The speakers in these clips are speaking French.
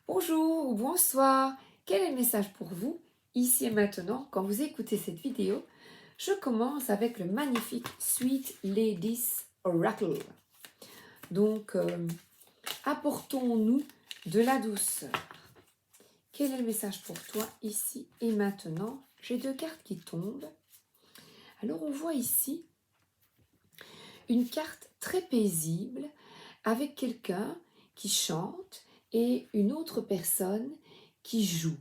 Bonjour ou bonsoir, quel est le message pour vous, ici et maintenant, quand vous écoutez cette vidéo? Je commence avec le magnifique Sweet Ladies Oracle. Donc, apportons-nous de la douceur. Quel est le message pour toi, ici et maintenant? J'ai deux cartes qui tombent. Alors, on voit ici une carte très paisible avec quelqu'un qui chante et une autre personne qui joue.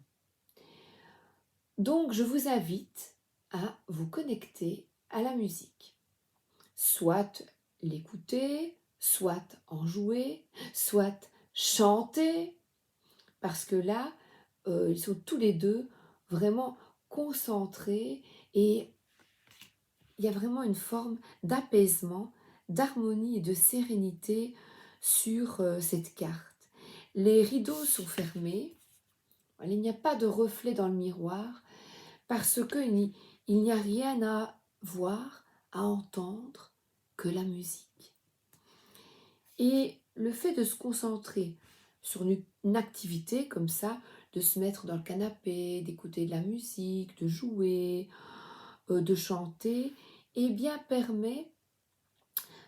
Donc, je vous invite à vous connecter à la musique. Soit l'écouter, soit en jouer, soit chanter, parce que là, ils sont tous les deux vraiment concentrés et il y a vraiment une forme d'apaisement, d'harmonie et de sérénité sur cette carte. Les rideaux sont fermés, il n'y a pas de reflet dans le miroir, parce qu'il n'y a rien à voir, à entendre que la musique. Et le fait de se concentrer sur une activité comme ça, de se mettre dans le canapé, d'écouter de la musique, de jouer, de chanter, eh bien permet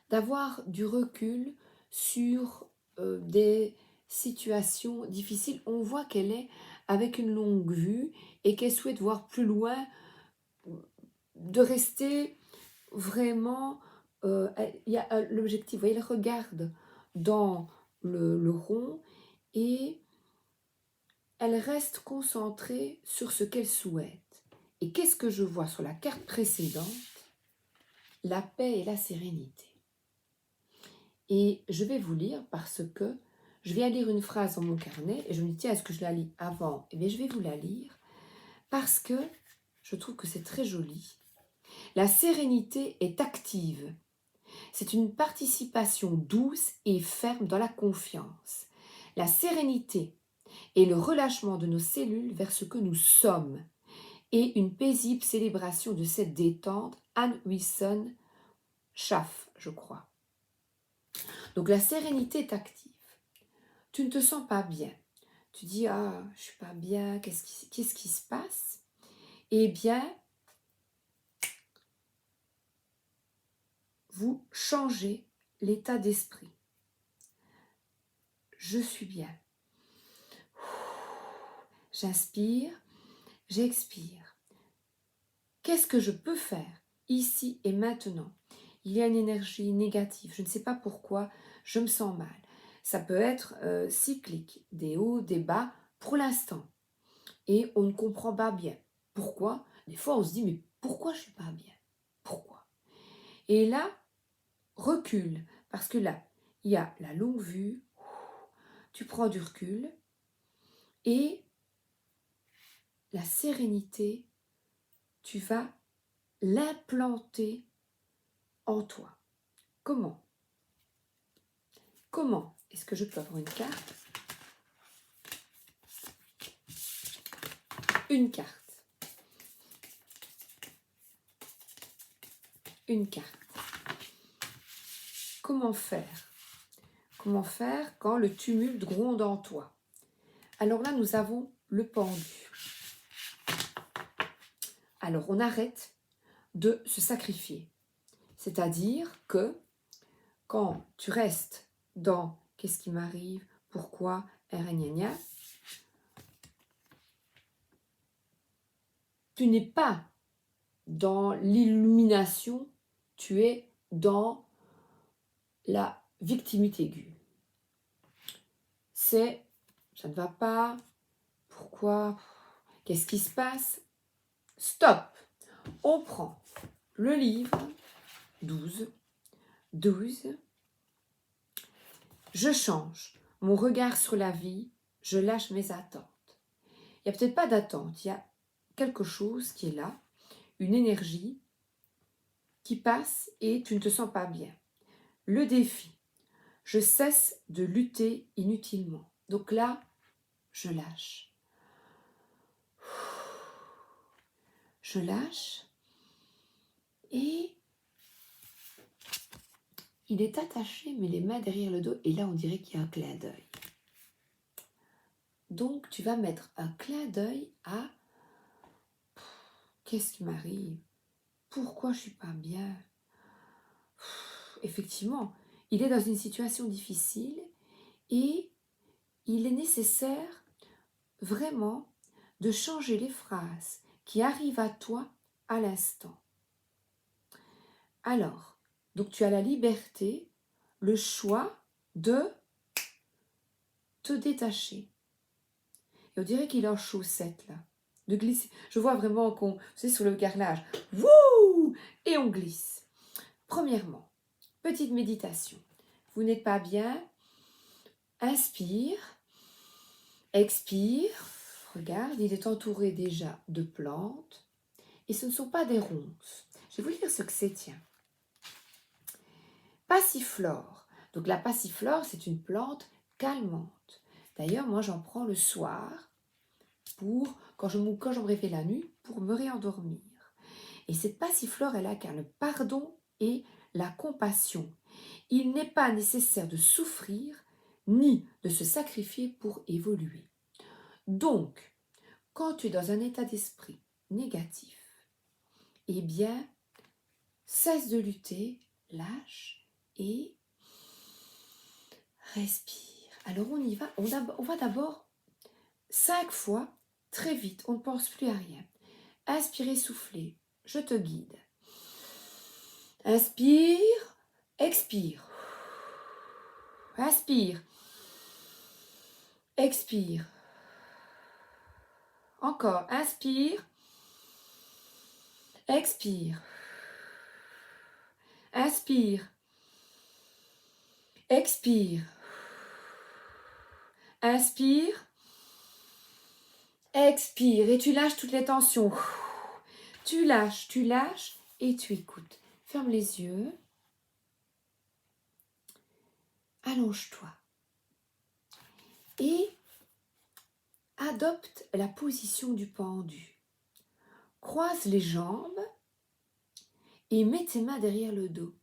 d'avoir du recul sur des situations difficiles. On voit qu'elle est avec une longue vue et qu'elle souhaite voir plus loin, de rester vraiment, il y a l'objectif, vous voyez, elle regarde dans le rond et elle reste concentrée sur ce qu'elle souhaite. Et qu'est-ce que je vois sur la carte précédente? La paix et la sérénité. Et je vais vous lire parce que je viens lire une phrase dans mon carnet et je me dis, tiens, est-ce que je la lis avant? Eh bien, je vais vous la lire parce que je trouve que c'est très joli. La sérénité est active. C'est une participation douce et ferme dans la confiance. La sérénité est le relâchement de nos cellules vers ce que nous sommes et une paisible célébration de cette détente. Anne Wilson Schaff, je crois. Donc la sérénité est active. Tu ne te sens pas bien. Tu dis, ah, je suis pas bien, qu'est-ce qui se passe? Eh bien, vous changez l'état d'esprit. Je suis bien. J'inspire, j'expire. Qu'est-ce que je peux faire ici et maintenant? Il y a une énergie négative, je ne sais pas pourquoi, je me sens mal. Ça peut être cyclique, des hauts, des bas, pour l'instant. Et on ne comprend pas bien. Pourquoi? Des fois, on se dit, mais pourquoi je ne suis pas bien? Pourquoi? Et là, recule, parce que là, il y a la longue vue, tu prends du recul, et la sérénité, tu vas l'implanter en toi. Comment? Comment est-ce que je peux avoir une carte? Une carte. Une carte. Comment faire? Comment faire quand le tumulte gronde en toi? Alors là, nous avons le pendu. Alors, on arrête de se sacrifier. C'est-à-dire que quand tu restes dans « qu'est-ce qui m'arrive? Pourquoi? » tu n'es pas dans l'illumination, tu es dans la victimité aiguë. C'est « ça ne va pas, pourquoi? Qu'est-ce qui se passe? » Stop! On prend le livre 12, je change mon regard sur la vie, je lâche mes attentes. Il n'y a peut-être pas d'attente, il y a quelque chose qui est là, une énergie qui passe et tu ne te sens pas bien. Le défi, je cesse de lutter inutilement. Donc là, je lâche. Je lâche et il est attaché, mais les mains derrière le dos, et là on dirait qu'il y a un clin d'œil. Donc, tu vas mettre un clin d'œil à qu'est-ce qui m'arrive? Pourquoi je ne suis pas bien? Effectivement, il est dans une situation difficile et il est nécessaire vraiment de changer les phrases qui arrivent à toi à l'instant. Alors, donc tu as la liberté, le choix de te détacher. Et on dirait qu'il est en chaussette là, de glisser. Je vois vraiment qu'on, c'est sur le carrelage, wouh, et on glisse. Premièrement, petite méditation. Vous n'êtes pas bien, inspire, expire. Regarde, il est entouré déjà de plantes et ce ne sont pas des ronces. Je vais vous dire ce que c'est, tiens. Passiflore. Donc la passiflore, c'est une plante calmante. D'ailleurs, moi, j'en prends le soir pour quand je me réveille la nuit pour me réendormir. Et cette passiflore, elle incarne le pardon et la compassion. Il n'est pas nécessaire de souffrir ni de se sacrifier pour évoluer. Donc, quand tu es dans un état d'esprit négatif, eh bien, cesse de lutter, lâche et respire. Alors on y va, on va d'abord 5 fois, très vite, on ne pense plus à rien. Inspirez, soufflez, je te guide. Inspire, expire. Inspire, expire. Encore, inspire, expire. Inspire, expire. Inspire, expire. Et tu lâches toutes les tensions. Tu lâches et tu écoutes. Ferme les yeux. Allonge-toi. Et adopte la position du pendu. Croise les jambes et mets tes mains derrière le dos.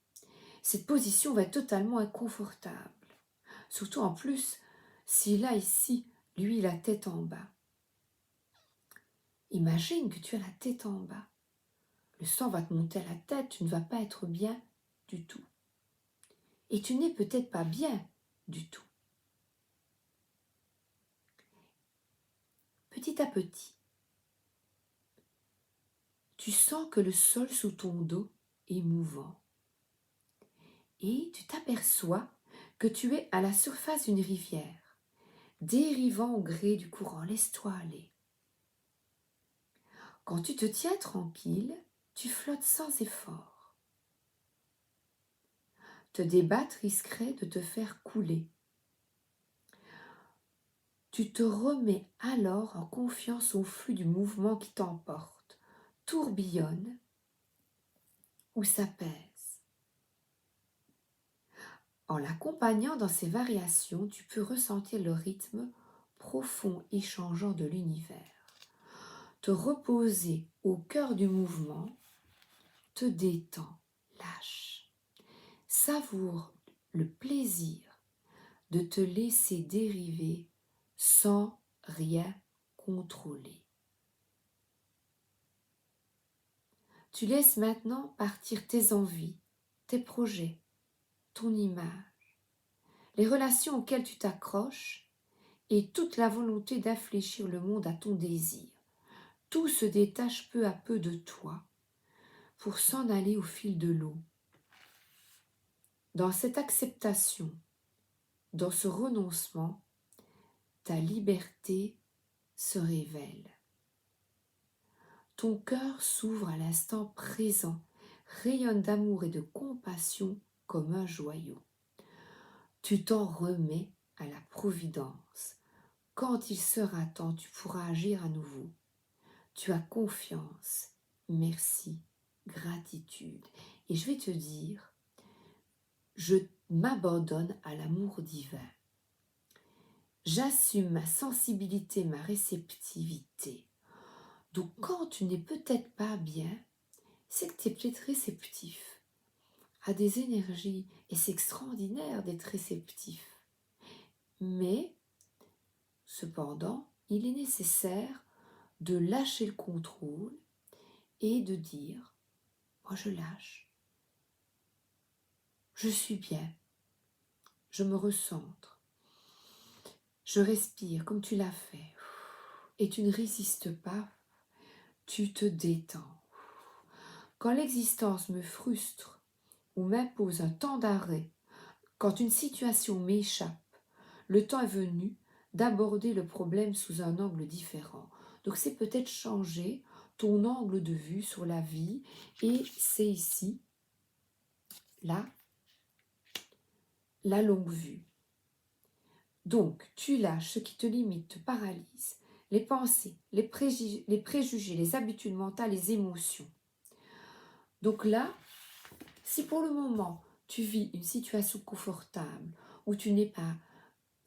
Cette position va être totalement inconfortable. Surtout en plus, s'il a ici, lui, la tête en bas. Imagine que tu as la tête en bas. Le sang va te monter à la tête, tu ne vas pas être bien du tout. Et tu n'es peut-être pas bien du tout. Petit à petit, tu sens que le sol sous ton dos est mouvant. Et tu t'aperçois que tu es à la surface d'une rivière, dérivant au gré du courant. Laisse-toi aller. Quand tu te tiens tranquille, tu flottes sans effort. Te débattre risquerait de te faire couler. Tu te remets alors en confiance au flux du mouvement qui t'emporte, tourbillonne ou s'apaise. En l'accompagnant dans ces variations, tu peux ressentir le rythme profond et changeant de l'univers. Te reposer au cœur du mouvement te détend, lâche. Savoure le plaisir de te laisser dériver sans rien contrôler. Tu laisses maintenant partir tes envies, tes projets, ton image, les relations auxquelles tu t'accroches et toute la volonté d'infléchir le monde à ton désir. Tout se détache peu à peu de toi pour s'en aller au fil de l'eau. Dans cette acceptation, dans ce renoncement, ta liberté se révèle. Ton cœur s'ouvre à l'instant présent, rayonne d'amour et de compassion comme un joyau. Tu t'en remets à la providence. Quand il sera temps, tu pourras agir à nouveau. Tu as confiance, merci, gratitude. Et je vais te dire, je m'abandonne à l'amour divin. J'assume ma sensibilité, ma réceptivité. Donc quand tu n'es peut-être pas bien, c'est que tu es peut-être réceptif à des énergies. Et c'est extraordinaire d'être réceptif. Mais Cependant, il est nécessaire de lâcher le contrôle et de dire, moi je lâche, je suis bien, je me recentre, je respire comme tu l'as fait et tu ne résistes pas, tu te détends. Quand l'existence me frustre ou m'impose un temps d'arrêt, quand une situation m'échappe, le temps est venu d'aborder le problème sous un angle différent. Donc c'est peut-être changer ton angle de vue sur la vie et c'est ici, là, la longue vue. Donc tu lâches ce qui te limite, te paralyse, les pensées, les préjugés, les habitudes mentales, les émotions. Donc là, si pour le moment tu vis une situation confortable où tu n'es pas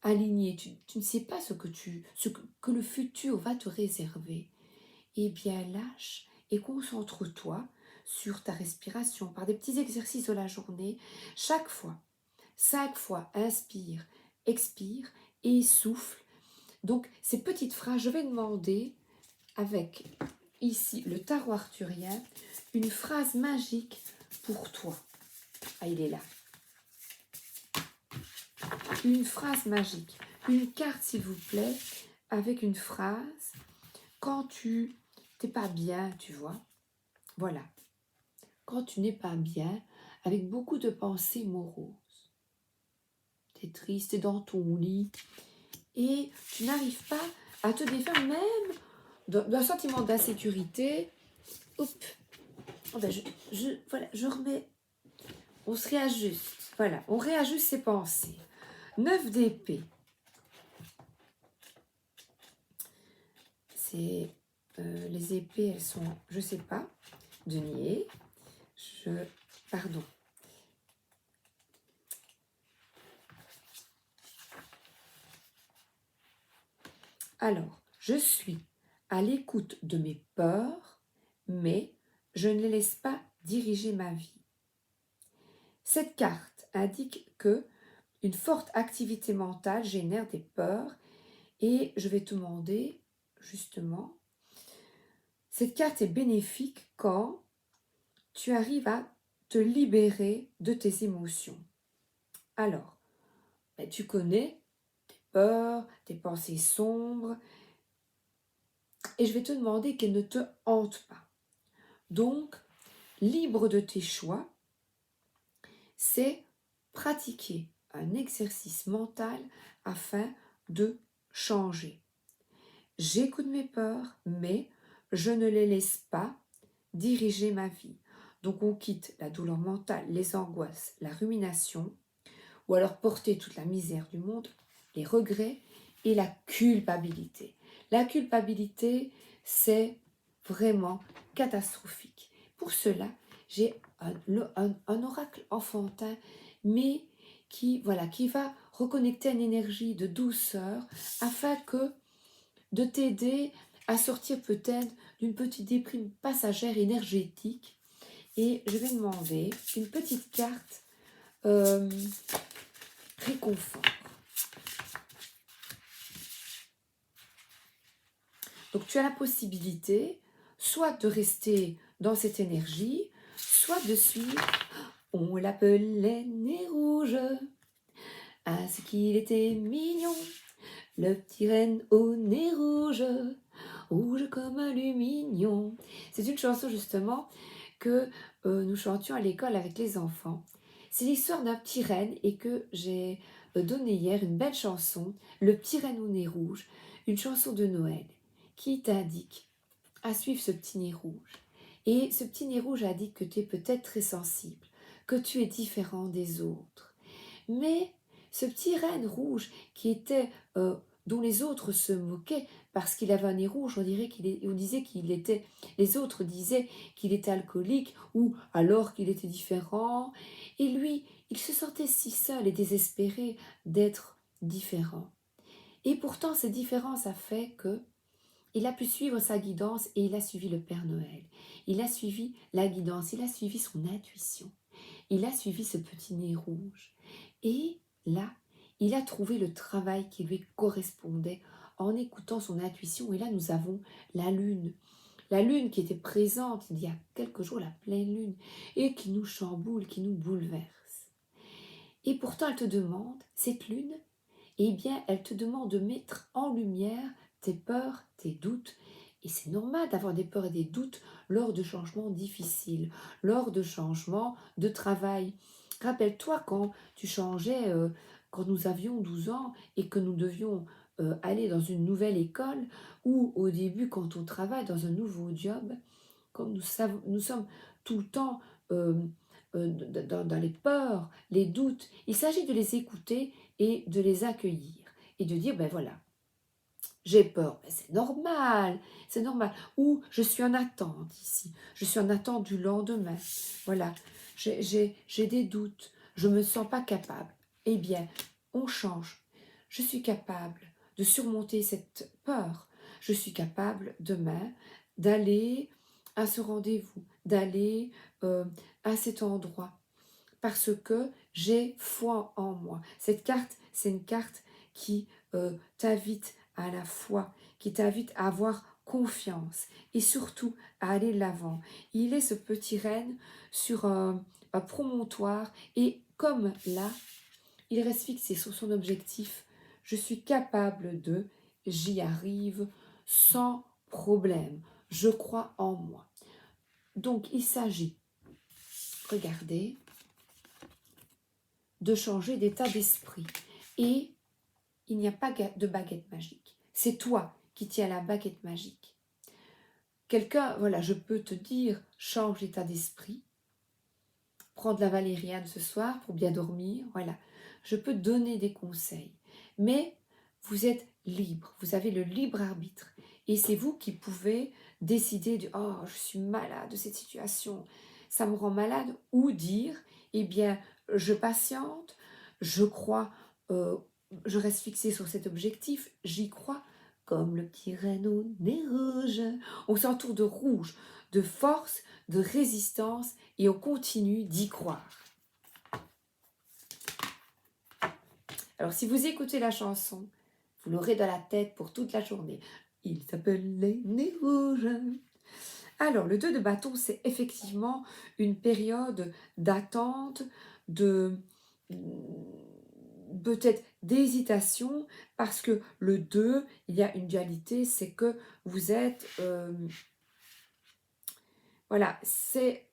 aligné, tu ne sais pas ce que le futur va te réserver, eh bien lâche et concentre-toi sur ta respiration par des petits exercices de la journée. Chaque fois, 5 fois, inspire, expire et souffle. Donc ces petites phrases, je vais demander avec ici le tarot arthurien, une phrase magique pour toi. Ah, il est là. Une phrase magique. Une carte, s'il vous plaît, avec une phrase. Quand tu n'es pas bien, tu vois. Voilà. Quand tu n'es pas bien, avec beaucoup de pensées moroses. Tu es triste, tu es dans ton lit. Et tu n'arrives pas à te défaire même d'un sentiment d'insécurité. Oups. Oh ben voilà, je remets. On se réajuste. Voilà, on réajuste ses pensées. 9 d'épée. C'est les épées, elles sont, je sais pas, denier. Pardon. Alors, je suis à l'écoute de mes peurs, mais je ne les laisse pas diriger ma vie. Cette carte indique que une forte activité mentale génère des peurs et je vais te demander justement, cette carte est bénéfique quand tu arrives à te libérer de tes émotions. Alors, ben, tu connais tes peurs, tes pensées sombres et je vais te demander qu'elles ne te hantent pas. Donc, libre de tes choix, c'est pratiquer un exercice mental afin de changer. J'écoute mes peurs, mais je ne les laisse pas diriger ma vie. Donc on quitte la douleur mentale, les angoisses, la rumination, ou alors porter toute la misère du monde, les regrets et la culpabilité. La culpabilité, c'est vraiment catastrophique. Pour cela, j'ai un oracle enfantin, mais qui va reconnecter une énergie de douceur afin que de t'aider à sortir peut-être d'une petite déprime passagère énergétique. Et je vais demander une petite carte réconfort. Donc tu as la possibilité soit de rester dans cette énergie, soit de suivre. On l'appelait nez rouge, à ce qu'il était mignon, le petit renne au nez rouge, rouge comme aluminium. C'est une chanson justement que nous chantions à l'école avec les enfants. C'est l'histoire d'un petit renne et que j'ai donné hier une belle chanson, Le petit renne au nez rouge, une chanson de Noël qui t'indique à suivre ce petit nez rouge. Et ce petit nez rouge indique que tu es peut-être très sensible, que tu es différent des autres. Mais ce petit renne rouge qui était, dont les autres se moquaient parce qu'il avait un nez rouge, les autres disaient qu'il était alcoolique ou alors qu'il était différent. Et lui, il se sentait si seul et désespéré d'être différent. Et pourtant, cette différence a fait que il a pu suivre sa guidance et il a suivi le Père Noël. Il a suivi la guidance, il a suivi son intuition. Il a suivi ce petit nez rouge. Et là, il a trouvé le travail qui lui correspondait en écoutant son intuition. Et là, nous avons la lune. La lune qui était présente il y a quelques jours, la pleine lune, et qui nous chamboule, qui nous bouleverse. Et pourtant, elle te demande, cette lune, eh bien, elle te demande de mettre en lumière tes peurs, tes doutes. Et c'est normal d'avoir des peurs et des doutes lors de changements difficiles, lors de changements de travail. Rappelle-toi quand tu changeais, quand nous avions 12 ans et que nous devions aller dans une nouvelle école, ou au début quand on travaille dans un nouveau job, quand nous sommes tout le temps dans les peurs, les doutes. Il s'agit de les écouter et de les accueillir et de dire, ben voilà, j'ai peur, ben c'est normal. Ou je suis en attente ici, je suis en attente du lendemain. Voilà, j'ai des doutes, je ne me sens pas capable. Eh bien, on change. Je suis capable de surmonter cette peur. Je suis capable demain d'aller à ce rendez-vous, d'aller à cet endroit parce que j'ai foi en moi. Cette carte, c'est une carte qui t'invite à la foi, qui t'invite à avoir confiance et surtout à aller de l'avant. Il est ce petit renne sur un promontoire et comme là, il reste fixé sur son objectif. Je suis capable de, j'y arrive sans problème. Je crois en moi. Donc il s'agit, regardez, de changer d'état d'esprit. Et il n'y a pas de baguette magique. C'est toi qui tiens la baguette magique. Quelqu'un, voilà, je peux te dire, change d'état d'esprit. Prends de la valériane ce soir pour bien dormir. Voilà, je peux donner des conseils. Mais vous êtes libre, vous avez le libre arbitre. Et c'est vous qui pouvez décider de « Oh, je suis malade de cette situation, ça me rend malade » ou dire « Eh bien, je patiente, je crois, je reste fixé sur cet objectif, j'y crois, comme le petit renne au nez rouge. » On s'entoure de rouge, de force, de résistance et on continue d'y croire. Alors, si vous écoutez la chanson, vous l'aurez dans la tête pour toute la journée. Il s'appelle les nez rouges. Alors, le 2 de bâton, c'est effectivement une période d'attente, de peut-être d'hésitation, parce que le 2, il y a une dualité, c'est que vous êtes... voilà, c'est...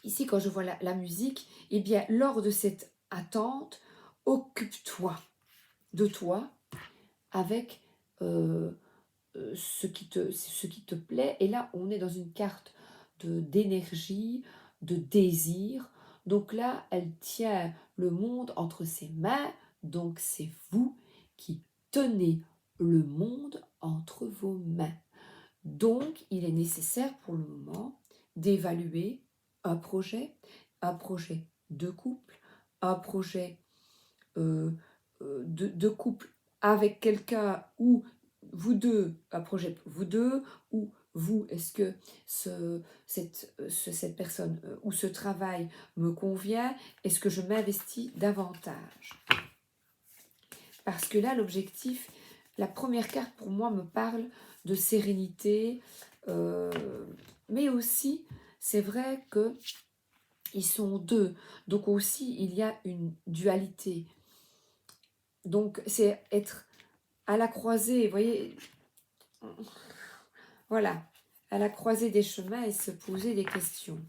Ici, quand je vois la musique, eh bien, lors de cette attente, occupe-toi de toi avec ce qui te plaît. Et là, on est dans une carte d'énergie, de désir. Donc là, elle tient le monde entre ses mains. Donc c'est vous qui tenez le monde entre vos mains. Donc, il est nécessaire pour le moment d'évaluer un projet de couple, un projet de couple avec quelqu'un ou vous deux, un projet vous deux, ou vous, est-ce que cette personne ou ce travail me convient? Est-ce que je m'investis davantage? Parce que là, l'objectif, la première carte pour moi me parle de sérénité, mais aussi, c'est vrai que ils sont deux, donc aussi il y a une dualité. Donc c'est être à la croisée, vous voyez, voilà, à la croisée des chemins et se poser des questions.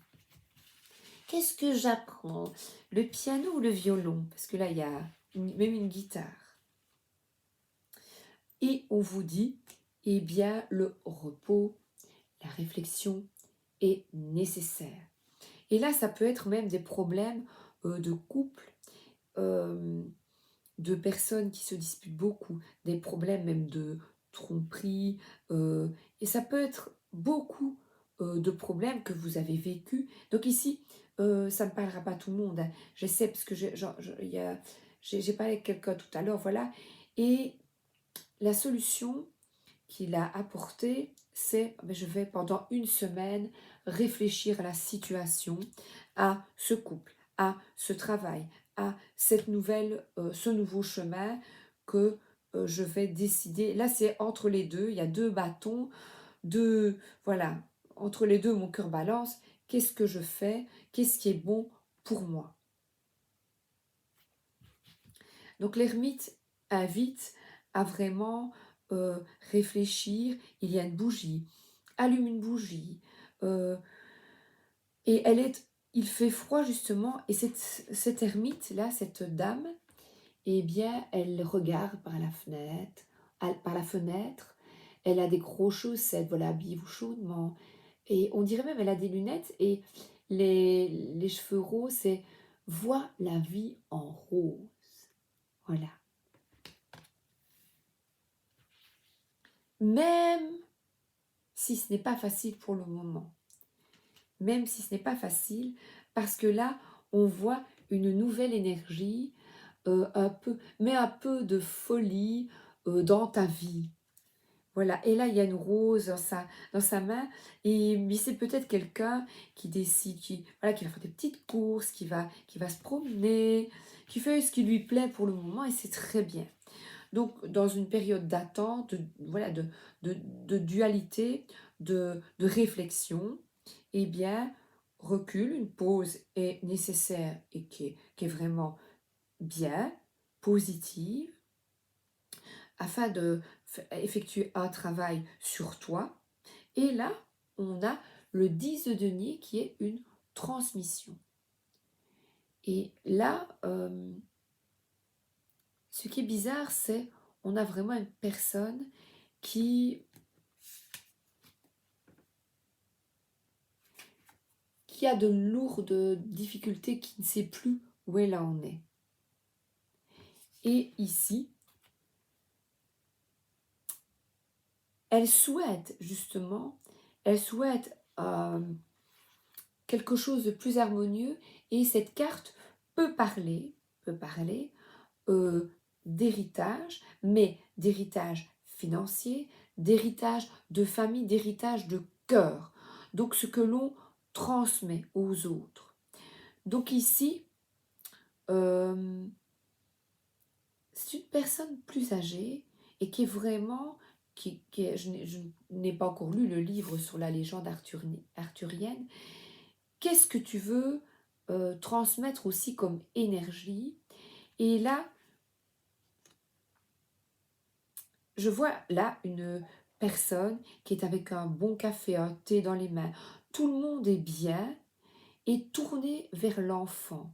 Qu'est-ce que j'apprends? Le piano ou le violon? Parce que là, il y a même une guitare. Et on vous dit, eh bien, le repos, la réflexion est nécessaire. Et là, ça peut être même des problèmes de couple, de personnes qui se disputent beaucoup, des problèmes même de tromperie, et ça peut être beaucoup de problèmes que vous avez vécu. Donc ici, ça ne parlera pas à tout le monde, hein. Je sais, parce que j'ai parlé avec quelqu'un tout à l'heure, voilà, et la solution qu'il a apportée, c'est, je vais pendant une semaine réfléchir à la situation, à ce couple, à ce travail, à ce nouveau chemin que je vais décider. Là, c'est entre les deux. Il y a deux bâtons, voilà, entre les deux, mon cœur balance. Qu'est-ce que je fais? Qu'est-ce qui est bon pour moi? Donc l'ermite invite à vraiment réfléchir. Il y a une bougie, allume une bougie. Et il fait froid justement. Et cette ermite-là, cette dame, eh bien, elle regarde par la fenêtre. Elle a des gros chaussettes, voilà, habillez-vous chaudement. Et on dirait même, elle a des lunettes et les cheveux roses, c'est vois la vie en rose. Voilà. Même si ce n'est pas facile pour le moment. Même si ce n'est pas facile, parce que là, on voit une nouvelle énergie, un peu de folie dans ta vie. Voilà, et là, il y a une rose dans sa main, mais c'est peut-être quelqu'un qui décide, voilà, qui va faire des petites courses, qui va se promener, qui fait ce qui lui plaît pour le moment, et c'est très bien. Donc, dans une période d'attente, voilà, de dualité, de réflexion, eh bien, recule, une pause est nécessaire et qui est vraiment bien, positive, afin de effectuer un travail sur toi. Et là, on a le 10 de denier qui est une transmission. Et là, ce qui est bizarre, c'est on a vraiment une personne qui a de lourdes difficultés, qui ne sait plus où elle en est. Et ici, elle souhaite justement, quelque chose de plus harmonieux, et cette carte peut parler d'héritage, mais d'héritage financier, d'héritage de famille, d'héritage de cœur. Donc ce que l'on transmet aux autres. Donc ici, c'est une personne plus âgée et qui est vraiment... je n'ai pas encore lu le livre sur la légende arthurienne. Qu'est-ce que tu veux transmettre aussi comme énergie? Et là, je vois là une personne qui est avec un bon café, un thé dans les mains. Tout le monde est bien et tourné vers l'enfant.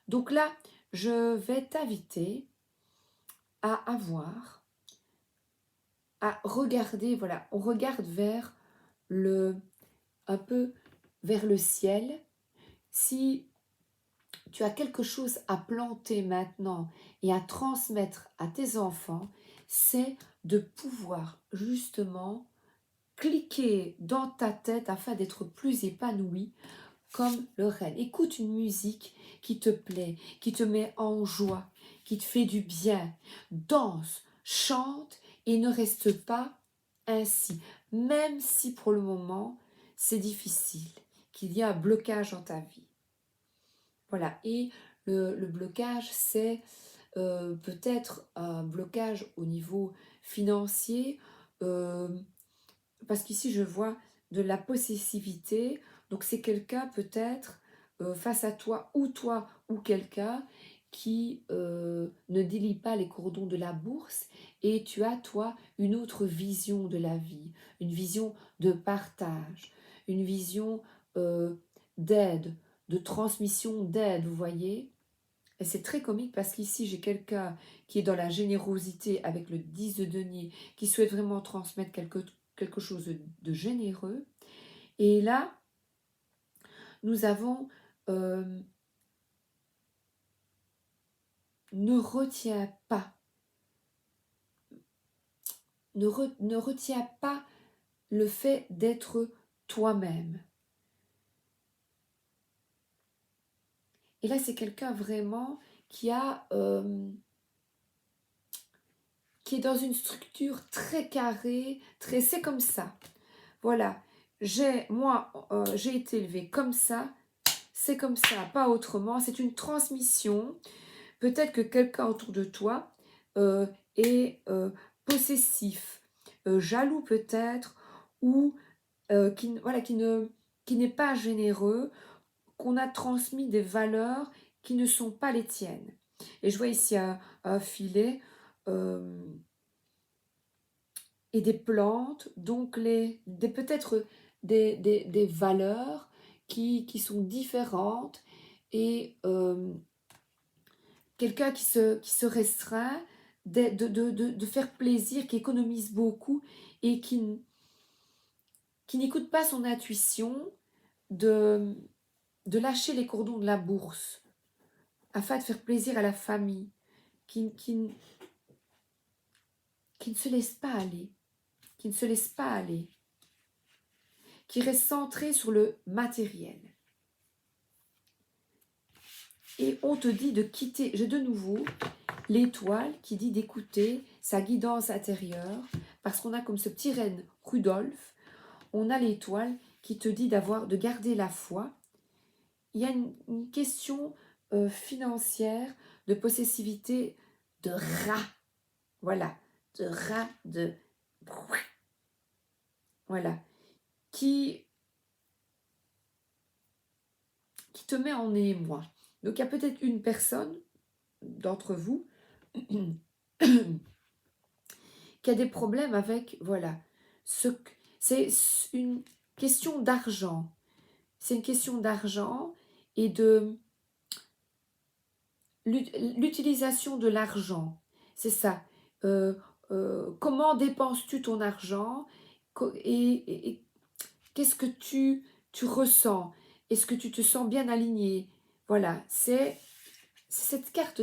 Donc là, je vais t'inviter à regarder, voilà, on regarde un peu vers le ciel. Si tu as quelque chose à planter maintenant et à transmettre à tes enfants, c'est de pouvoir justement cliquer dans ta tête afin d'être plus épanoui comme le renne. Écoute une musique qui te plaît, qui te met en joie, qui te fait du bien. Danse, chante et ne reste pas ainsi. Même si pour le moment, c'est difficile, qu'il y a un blocage dans ta vie. Voilà, et le blocage, c'est peut-être un blocage au niveau financier, parce qu'ici je vois de la possessivité, donc c'est quelqu'un peut-être face à toi ou quelqu'un qui ne délie pas les cordons de la bourse, et tu as toi une autre vision de la vie, une vision de partage, une vision d'aide, de transmission d'aide, vous voyez. Et c'est très comique parce qu'ici, j'ai quelqu'un qui est dans la générosité avec le 10 de denier, qui souhaite vraiment transmettre quelque chose de généreux. Et là, nous avons ne retiens pas, ne retiens pas le fait d'être toi-même. Et là, c'est quelqu'un vraiment qui est dans une structure très carrée, c'est comme ça. Voilà, j'ai été élevée comme ça, c'est comme ça, pas autrement. C'est une transmission. Peut-être que quelqu'un autour de toi est possessif, jaloux peut-être, ou voilà, qui n'est pas généreux, qu'on a transmis des valeurs qui ne sont pas les tiennes. Et je vois ici un filet et des plantes, donc peut-être des valeurs qui sont différentes, et quelqu'un qui se restreint de faire plaisir, qui économise beaucoup et qui n'écoute pas son intuition de, de lâcher les cordons de la bourse afin de faire plaisir à la famille, qui ne se laisse pas aller, qui ne se laisse pas aller, qui reste centré sur le matériel. Et on te dit de quitter, j'ai de nouveau l'étoile qui dit d'écouter sa guidance intérieure, parce qu'on a comme ce petit renne Rudolph, on a l'étoile qui te dit de garder la foi. Il y a une question financière, de possessivité, de rat, voilà, de rat, voilà, qui te met en émoi. Donc il y a peut-être une personne d'entre vous qui a des problèmes avec, voilà, c'est une question d'argent. C'est une question d'argent et de l'utilisation de l'argent. C'est ça. Comment dépenses-tu ton argent et qu'est-ce que tu ressens? Est-ce que tu te sens bien aligné? Voilà, c'est cette carte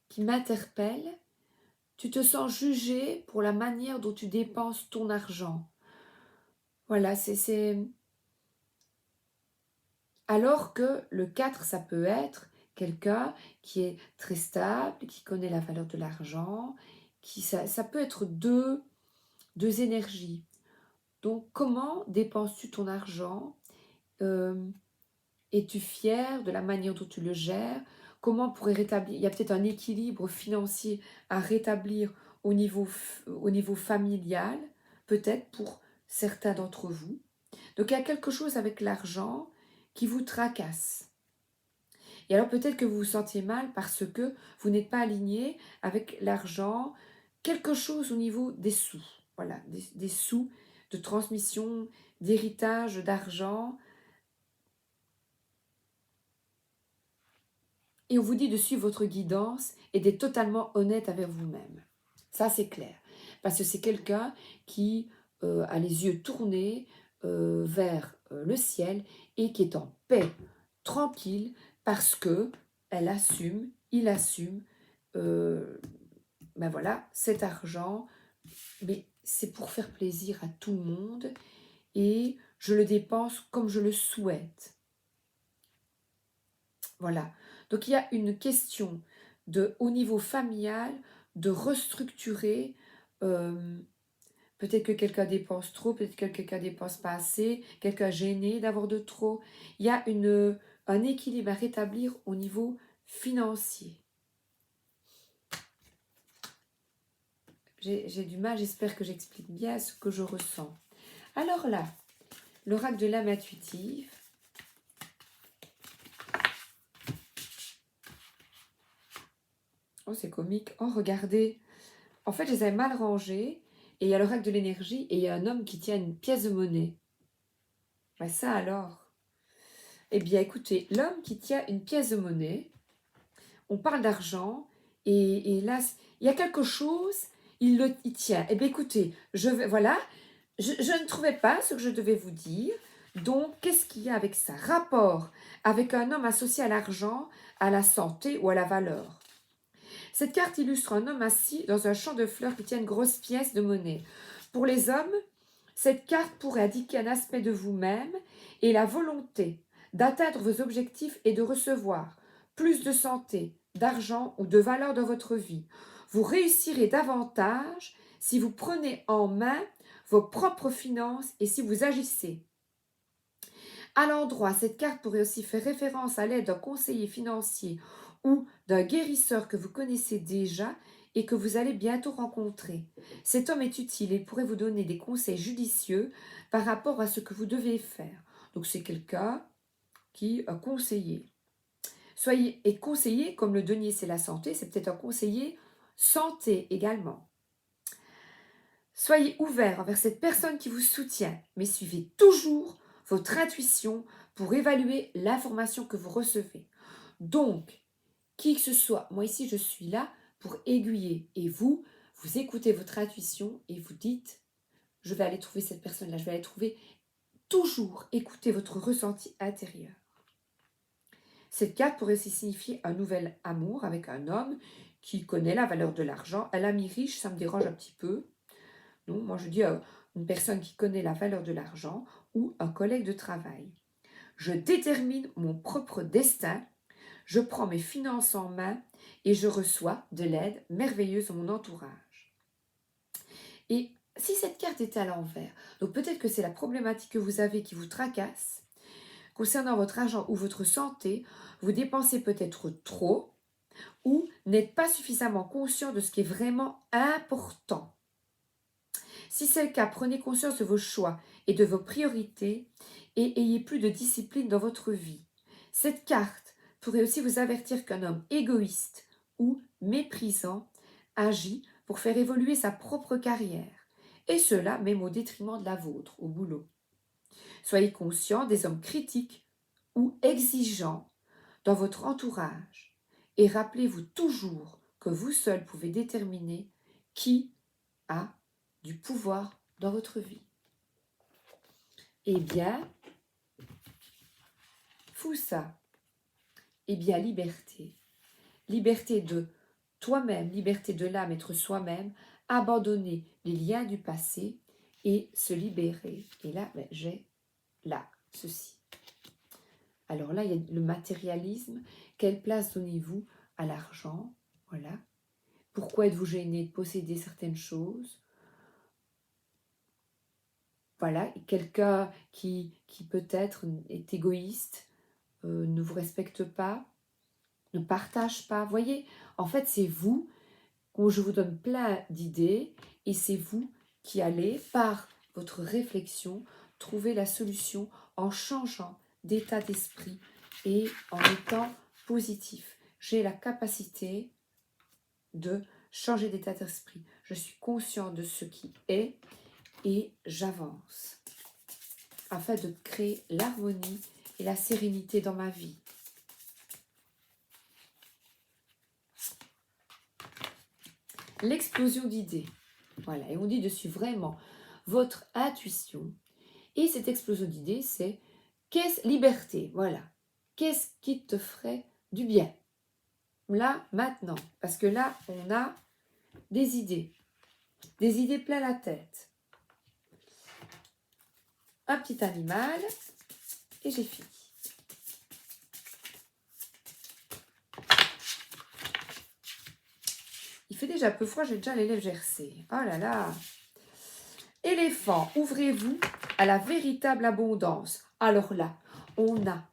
qui m'interpelle. Tu te sens jugé pour la manière dont tu dépenses ton argent. Voilà, c'est... Alors que le 4, ça peut être quelqu'un qui est très stable, qui connaît la valeur de l'argent, ça peut être deux énergies. Donc, comment dépenses-tu ton argent? Es-tu fier de la manière dont tu le gères? Comment pourrait rétablir? Il y a peut-être un équilibre financier à rétablir au niveau familial, peut-être pour certains d'entre vous. Donc, il y a quelque chose avec l'argent qui vous tracasse. Et alors, peut-être que vous vous sentiez mal parce que vous n'êtes pas aligné avec l'argent, quelque chose au niveau des sous. Voilà, des sous de transmission, d'héritage, d'argent. Et on vous dit de suivre votre guidance et d'être totalement honnête avec vous-même. Ça, c'est clair. Parce que c'est quelqu'un qui a les yeux tournés vers le ciel et qui est en paix, tranquille, parce que il assume, ben voilà, cet argent, mais c'est pour faire plaisir à tout le monde et je le dépense comme je le souhaite. Voilà. Donc il y a une question au niveau familial de restructurer. Peut-être que quelqu'un dépense trop, peut-être que quelqu'un dépense pas assez, quelqu'un gêné d'avoir de trop. Il y a un équilibre à rétablir au niveau financier. J'ai du mal, j'espère que j'explique bien ce que je ressens. Alors là, l'oracle de l'âme intuitive. Oh, c'est comique. Oh, regardez. En fait, je les avais mal rangés. Et il y a l'oracle de l'énergie et il y a un homme qui tient une pièce de monnaie. Ben ça alors. Eh bien, écoutez, l'homme qui tient une pièce de monnaie, on parle d'argent, et là, il y a quelque chose, il tient. Eh bien, écoutez, je ne trouvais pas ce que je devais vous dire. Donc, qu'est-ce qu'il y a avec ça? Rapport avec un homme associé à l'argent, à la santé ou à la valeur. Cette carte illustre un homme assis dans un champ de fleurs qui tient une grosse pièce de monnaie. Pour les hommes, cette carte pourrait indiquer un aspect de vous-même et la volonté d'atteindre vos objectifs et de recevoir plus de santé, d'argent ou de valeur dans votre vie. Vous réussirez davantage si vous prenez en main vos propres finances et si vous agissez À l'endroit, cette carte pourrait aussi faire référence à l'aide d'un conseiller financier ou d'un guérisseur que vous connaissez déjà et que vous allez bientôt rencontrer. Cet homme est utile et pourrait vous donner des conseils judicieux par rapport à ce que vous devez faire. Donc c'est quelqu'un qui a conseillé. Soyez et conseiller, comme le denier c'est la santé, c'est peut-être un conseiller santé également. Soyez ouvert envers cette personne qui vous soutient, mais suivez toujours votre intuition pour évaluer l'information que vous recevez. Donc, qui que ce soit, moi ici je suis là pour aiguiller et vous écoutez votre intuition et vous dites, je vais aller trouver cette personne-là, je vais aller trouver, toujours écouter votre ressenti intérieur. Cette carte pourrait aussi signifier un nouvel amour avec un homme qui connaît la valeur de l'argent. Un ami riche, ça me dérange un petit peu. Non, moi je dis une personne qui connaît la valeur de l'argent ou un collègue de travail. Je détermine mon propre destin, je prends mes finances en main et je reçois de l'aide merveilleuse de mon entourage. Et si cette carte était à l'envers, donc peut-être que c'est la problématique que vous avez qui vous tracasse. Concernant votre argent ou votre santé, vous dépensez peut-être trop ou n'êtes pas suffisamment conscient de ce qui est vraiment important. Si c'est le cas, prenez conscience de vos choix et de vos priorités et ayez plus de discipline dans votre vie. Cette carte pourrait aussi vous avertir qu'un homme égoïste ou méprisant agit pour faire évoluer sa propre carrière, et cela même au détriment de la vôtre au boulot. Soyez conscient des hommes critiques ou exigeants dans votre entourage et rappelez-vous toujours que vous seul pouvez déterminer qui a du pouvoir dans votre vie. Eh bien, fou ça. Eh bien, liberté. Liberté de toi-même, liberté de l'âme, être soi-même, abandonner les liens du passé et se libérer. Et là, j'ai là, ceci. Alors là, il y a le matérialisme. Quelle place donnez-vous à l'argent? Voilà. Pourquoi êtes-vous gêné de posséder certaines choses? Voilà, quelqu'un qui peut-être est égoïste, ne vous respecte pas, ne partage pas. Voyez, en fait, c'est vous, je vous donne plein d'idées, et c'est vous qui allez, par votre réflexion, trouver la solution en changeant d'état d'esprit et en étant positif. J'ai la capacité de changer d'état d'esprit. Je suis conscient de ce qui est et j'avance afin de créer l'harmonie et la sérénité dans ma vie. L'explosion d'idées. Voilà, et on dit de suivre vraiment votre intuition. Et cette explosion d'idées, c'est qu'est-ce liberté, voilà. Qu'est-ce qui te ferait du bien? Là, maintenant, parce que là, on a des idées plein la tête. Un petit animal, et j'ai fini. Il fait déjà peu froid, j'ai déjà les lèvres gercées. Oh là là! Éléphant, ouvrez-vous à la véritable abondance. Alors là, on a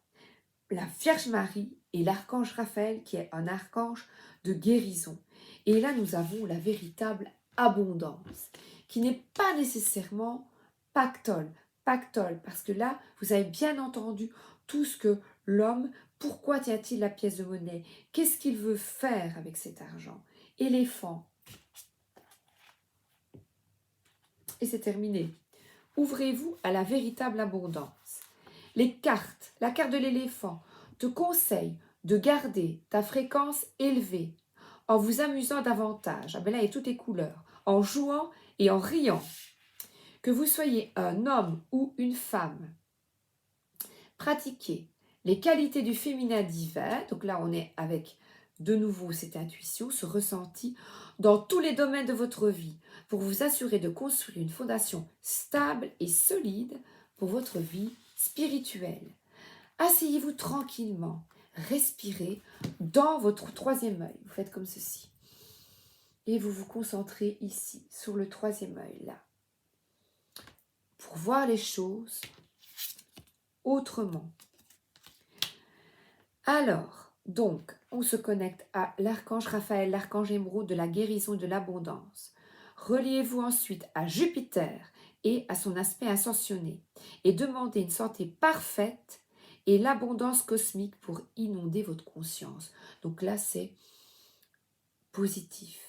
la Vierge Marie et l'archange Raphaël qui est un archange de guérison. Et là, nous avons la véritable abondance qui n'est pas nécessairement pactole, parce que là, vous avez bien entendu tout ce que l'homme, pourquoi tient-il la pièce de monnaie? Qu'est-ce qu'il veut faire avec cet argent? Éléphant. Et c'est terminé. Ouvrez-vous à la véritable abondance. Les cartes, la carte de l'éléphant, te conseille de garder ta fréquence élevée en vous amusant davantage. Ah ben là, il y a toutes les couleurs. En jouant et en riant. Que vous soyez un homme ou une femme, pratiquez les qualités du féminin divin. Donc là, on est avec de nouveau cette intuition, ce ressenti dans tous les domaines de votre vie pour vous assurer de construire une fondation stable et solide pour votre vie spirituelle. Asseyez-vous tranquillement, respirez dans votre troisième œil. Vous faites comme ceci. Et vous vous concentrez ici, sur le troisième œil, là. Pour voir les choses autrement. Alors, donc, on se connecte à l'archange Raphaël, l'archange émeraude de la guérison et de l'abondance. Reliez-vous ensuite à Jupiter et à son aspect ascensionné et demandez une santé parfaite et l'abondance cosmique pour inonder votre conscience. Donc là, c'est positif.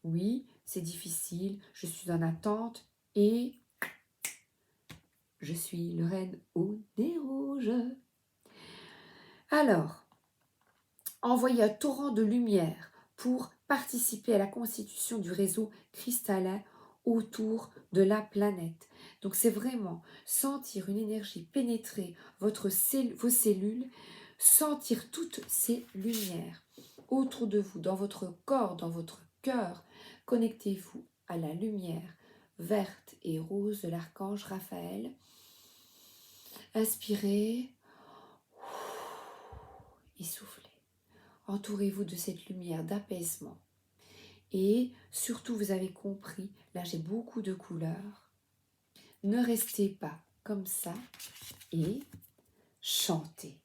Oui, c'est difficile, je suis en attente et je suis le reine au nez rouge. Alors, envoyez un torrent de lumière pour participer à la constitution du réseau cristallin autour de la planète. Donc c'est vraiment sentir une énergie pénétrer vos cellules, sentir toutes ces lumières autour de vous, dans votre corps, dans votre cœur. Connectez-vous à la lumière verte et rose de l'archange Raphaël. Inspirez et soufflez. Entourez-vous de cette lumière d'apaisement. Et surtout, vous avez compris, là j'ai beaucoup de couleurs. Ne restez pas comme ça et chantez.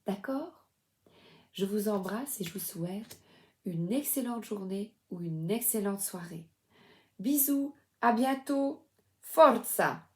D'accord? Je vous embrasse et je vous souhaite une excellente journée ou une excellente soirée. Bisous, à bientôt, forza!